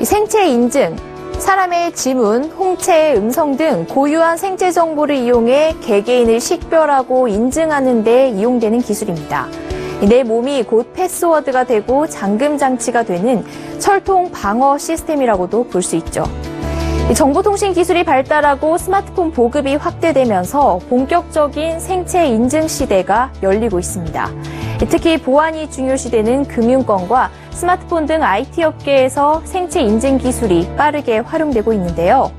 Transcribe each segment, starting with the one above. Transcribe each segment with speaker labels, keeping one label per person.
Speaker 1: 생체 인증, 사람의 지문, 홍채, 음성 등 고유한 생체 정보를 이용해 개개인을 식별하고 인증하는 데 이용되는 기술입니다. 내 몸이 곧 패스워드가 되고 잠금 장치가 되는 철통 방어 시스템이라고도 볼 수 있죠. 정보통신 기술이 발달하고 스마트폰 보급이 확대되면서 본격적인 생체 인증 시대가 열리고 있습니다. 특히 보안이 중요시되는 금융권과 스마트폰 등 IT 업계에서 생체 인증 기술이 빠르게 활용되고 있는데요.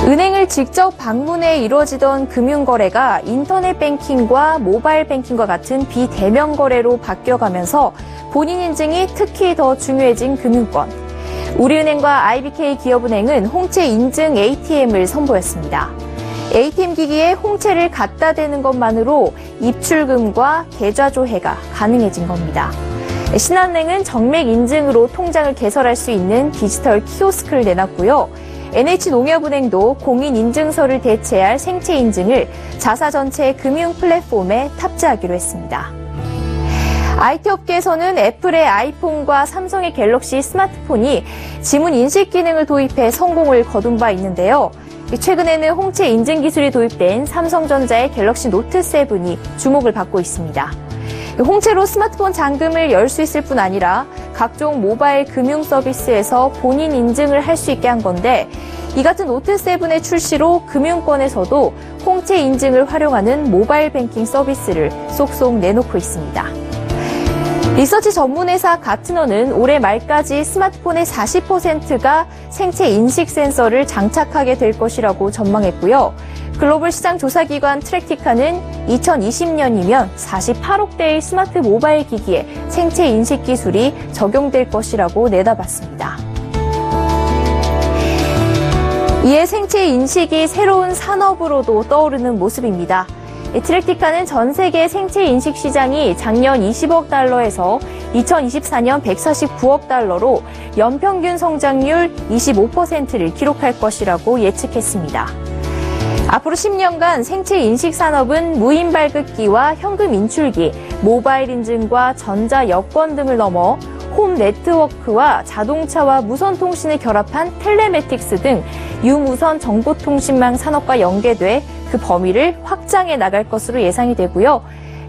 Speaker 1: 은행을 직접 방문해 이루어지던 금융거래가 인터넷 뱅킹과 모바일 뱅킹과 같은 비대면 거래로 바뀌어가면서 본인 인증이 특히 더 중요해진 금융권. 우리은행과 IBK 기업은행은 홍채 인증 ATM을 선보였습니다. ATM 기기에 홍채를 갖다 대는 것만으로 입출금과 계좌 조회가 가능해진 겁니다. 신한은행은 정맥 인증으로 통장을 개설할 수 있는 디지털 키오스크를 내놨고요. NH농협은행도 공인인증서를 대체할 생체 인증을 자사 전체 금융 플랫폼에 탑재하기로 했습니다. IT 업계에서는 애플의 아이폰과 삼성의 갤럭시 스마트폰이 지문 인식 기능을 도입해 성공을 거둔 바 있는데요. 최근에는 홍채 인증 기술이 도입된 삼성전자의 갤럭시 노트 7이 주목을 받고 있습니다. 홍채로 스마트폰 잠금을 열 수 있을 뿐 아니라 각종 모바일 금융 서비스에서 본인 인증을 할 수 있게 한 건데, 이 같은 노트 7의 출시로 금융권에서도 홍채 인증을 활용하는 모바일 뱅킹 서비스를 쏙쏙 내놓고 있습니다. 리서치 전문회사 가트너는 올해 말까지 스마트폰의 40%가 생체 인식 센서를 장착하게 될 것이라고 전망했고요. 글로벌 시장 조사기관 트랙티카는 2020년이면 48억 대의 스마트 모바일 기기에 생체 인식 기술이 적용될 것이라고 내다봤습니다. 이에 생체 인식이 새로운 산업으로도 떠오르는 모습입니다. 트랙티카는 전 세계 생체 인식 시장이 작년 20억 달러에서 2024년 149억 달러로 연평균 성장률 25%를 기록할 것이라고 예측했습니다. 앞으로 10년간 생체 인식 산업은 무인 발급기와 현금 인출기, 모바일 인증과 전자 여권 등을 넘어 홈 네트워크와 자동차와 무선 통신을 결합한 텔레매틱스 등 유무선 정보통신망 산업과 연계돼 그 범위를 확장해 나갈 것으로 예상이 되고요.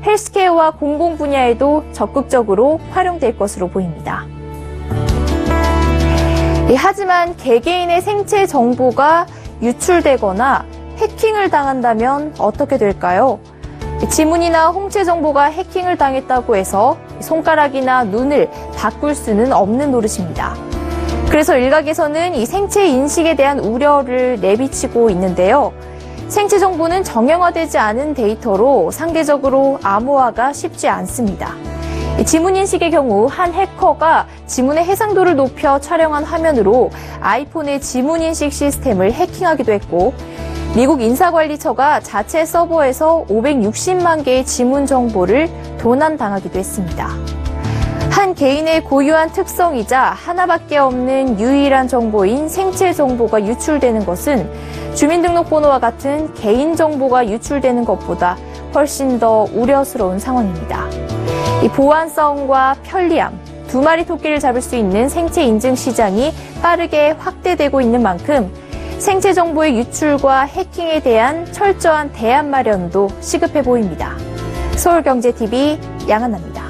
Speaker 1: 헬스케어와 공공 분야에도 적극적으로 활용될 것으로 보입니다. 하지만 개개인의 생체 정보가 유출되거나 해킹을 당한다면 어떻게 될까요? 지문이나 홍채 정보가 해킹을 당했다고 해서 손가락이나 눈을 바꿀 수는 없는 노릇입니다. 그래서 일각에서는 이 생체 인식에 대한 우려를 내비치고 있는데요. 생체 정보는 정형화되지 않은 데이터로 상대적으로 암호화가 쉽지 않습니다. 지문 인식의 경우 한 해커가 지문의 해상도를 높여 촬영한 화면으로 아이폰의 지문 인식 시스템을 해킹하기도 했고, 미국 인사관리처가 자체 서버에서 560만 개의 지문 정보를 도난당하기도 했습니다. 한 개인의 고유한 특성이자 하나밖에 없는 유일한 정보인 생체 정보가 유출되는 것은 주민등록번호와 같은 개인정보가 유출되는 것보다 훨씬 더 우려스러운 상황입니다. 이 보안성과 편리함, 두 마리 토끼를 잡을 수 있는 생체 인증 시장이 빠르게 확대되고 있는 만큼 생체 정보의 유출과 해킹에 대한 철저한 대안 마련도 시급해 보입니다. 서울경제TV 양한나입니다.